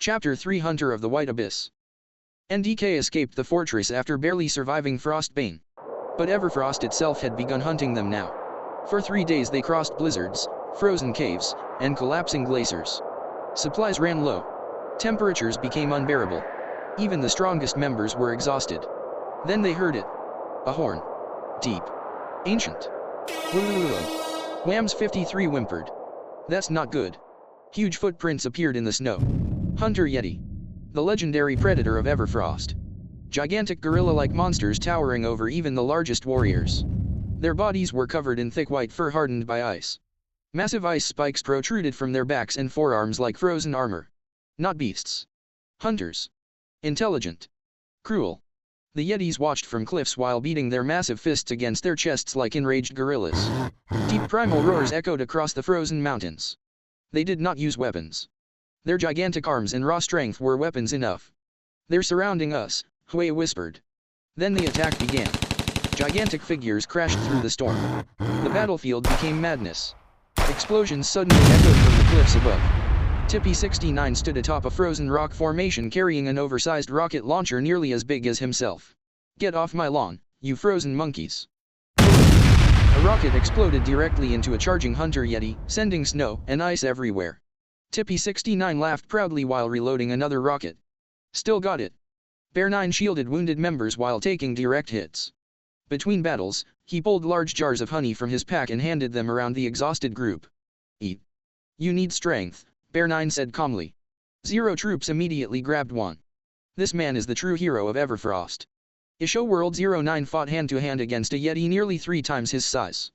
Chapter 3 Hunter of the White Abyss. NDK escaped the fortress after barely surviving Frostbane. But Everfrost itself had begun hunting them now. For 3 days they crossed blizzards, frozen caves, and collapsing glaciers. Supplies ran low. Temperatures became unbearable. Even the strongest members were exhausted. Then they heard it. A horn. Deep. Ancient. Whams 53 whimpered. That's not good. Huge footprints appeared in the snow. Hunter Yeti. The legendary predator of Everfrost. Gigantic gorilla-like monsters towering over even the largest warriors. Their bodies were covered in thick white fur hardened by ice. Massive ice spikes protruded from their backs and forearms like frozen armor. Not beasts. Hunters. Intelligent. Cruel. The Yetis watched from cliffs while beating their massive fists against their chests like enraged gorillas. Deep primal roars echoed across the frozen mountains. They did not use weapons. Their gigantic arms and raw strength were weapons enough. "They're surrounding us," Hui whispered. Then the attack began. Gigantic figures crashed through the storm. The battlefield became madness. Explosions suddenly echoed from the cliffs above. Tippy 69 stood atop a frozen rock formation carrying an oversized rocket launcher nearly as big as himself. "Get off my lawn, you frozen monkeys." A rocket exploded directly into a charging Hunter Yeti, sending snow and ice everywhere. Tippy 69 laughed proudly while reloading another rocket. "Still got it." Bear 9 shielded wounded members while taking direct hits. Between battles, he pulled large jars of honey from his pack and handed them around the exhausted group. "Eat. You need strength," Bear 9 said calmly. 0 troops immediately grabbed one. This man is the true hero of Everfrost. Isho World 09 fought hand-to-hand against a Yeti nearly 3 times his size.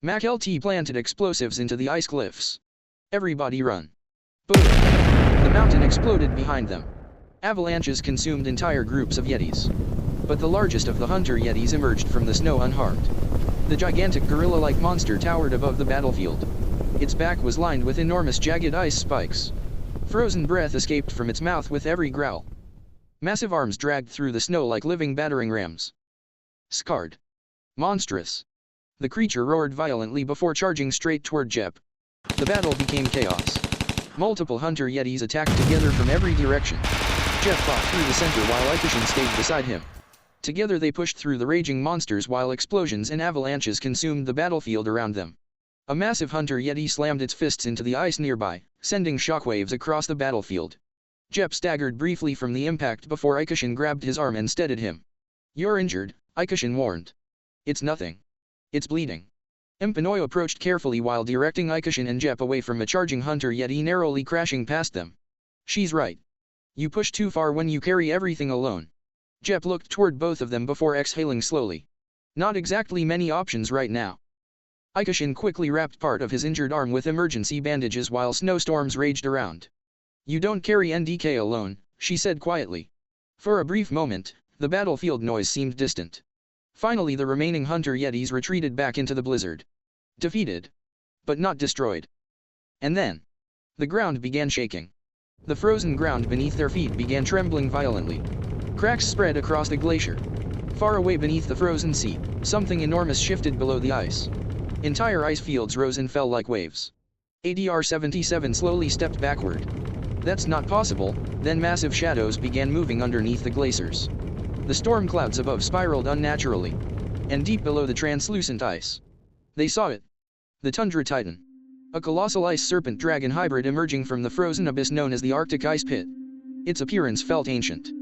Mac LT planted explosives into the ice cliffs. "Everybody run." Boom! The mountain exploded behind them. Avalanches consumed entire groups of Yetis. But the largest of the Hunter Yetis emerged from the snow unharmed. The gigantic gorilla-like monster towered above the battlefield. Its back was lined with enormous jagged ice spikes. Frozen breath escaped from its mouth with every growl. Massive arms dragged through the snow like living battering rams. Scarred. Monstrous. The creature roared violently before charging straight toward Jep. The battle became chaos. Multiple Hunter Yetis attacked together from every direction. Jep fought through the center while Ikishin stayed beside him. Together they pushed through the raging monsters while explosions and avalanches consumed the battlefield around them. A massive Hunter Yeti slammed its fists into the ice nearby, sending shockwaves across the battlefield. Jep staggered briefly from the impact before Ikishin grabbed his arm and steadied him. "You're injured," Ikishin warned. "It's nothing. It's bleeding." Empanoy approached carefully while directing Ikishin and Jep away from a charging Hunter Yeti narrowly crashing past them. "She's right. You push too far when you carry everything alone." Jep looked toward both of them before exhaling slowly. "Not exactly many options right now." Ikishin quickly wrapped part of his injured arm with emergency bandages while snowstorms raged around. "You don't carry NDK alone," she said quietly. For a brief moment, the battlefield noise seemed distant. Finally the remaining Hunter Yetis retreated back into the blizzard. Defeated. But not destroyed. And then, the ground began shaking. The frozen ground beneath their feet began trembling violently. Cracks spread across the glacier. Far away beneath the frozen sea, something enormous shifted below the ice. Entire ice fields rose and fell like waves. ADR-77 slowly stepped backward. "That's not possible." Then massive shadows began moving underneath the glaciers. The storm clouds above spiraled unnaturally. And deep below the translucent ice, they saw it. The Tundra Titan. A colossal ice serpent dragon hybrid emerging from the frozen abyss known as the Arctic Ice Pit. Its appearance felt ancient.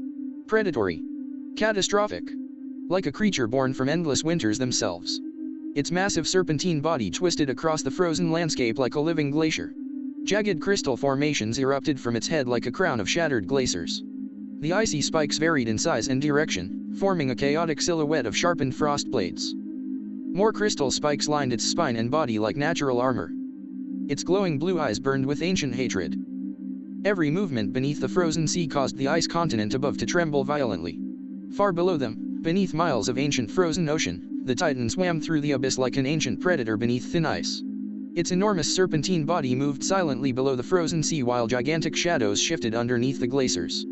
Predatory. Catastrophic. Like a creature born from endless winters themselves. Its massive serpentine body twisted across the frozen landscape like a living glacier. Jagged crystal formations erupted from its head like a crown of shattered glaciers. The icy spikes varied in size and direction, forming a chaotic silhouette of sharpened frost blades. More crystal spikes lined its spine and body like natural armor. Its glowing blue eyes burned with ancient hatred. Every movement beneath the frozen sea caused the ice continent above to tremble violently. Far below them, beneath miles of ancient frozen ocean, the Titan swam through the abyss like an ancient predator beneath thin ice. Its enormous serpentine body moved silently below the frozen sea while gigantic shadows shifted underneath the glaciers.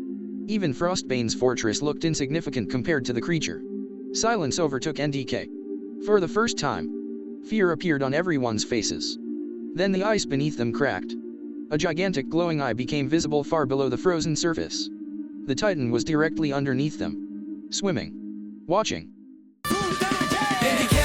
Even Frostbane's fortress looked insignificant compared to the creature. Silence overtook NDK. For the first time, fear appeared on everyone's faces. Then the ice beneath them cracked. A gigantic glowing eye became visible far below the frozen surface. The Titan was directly underneath them, swimming, watching. NDK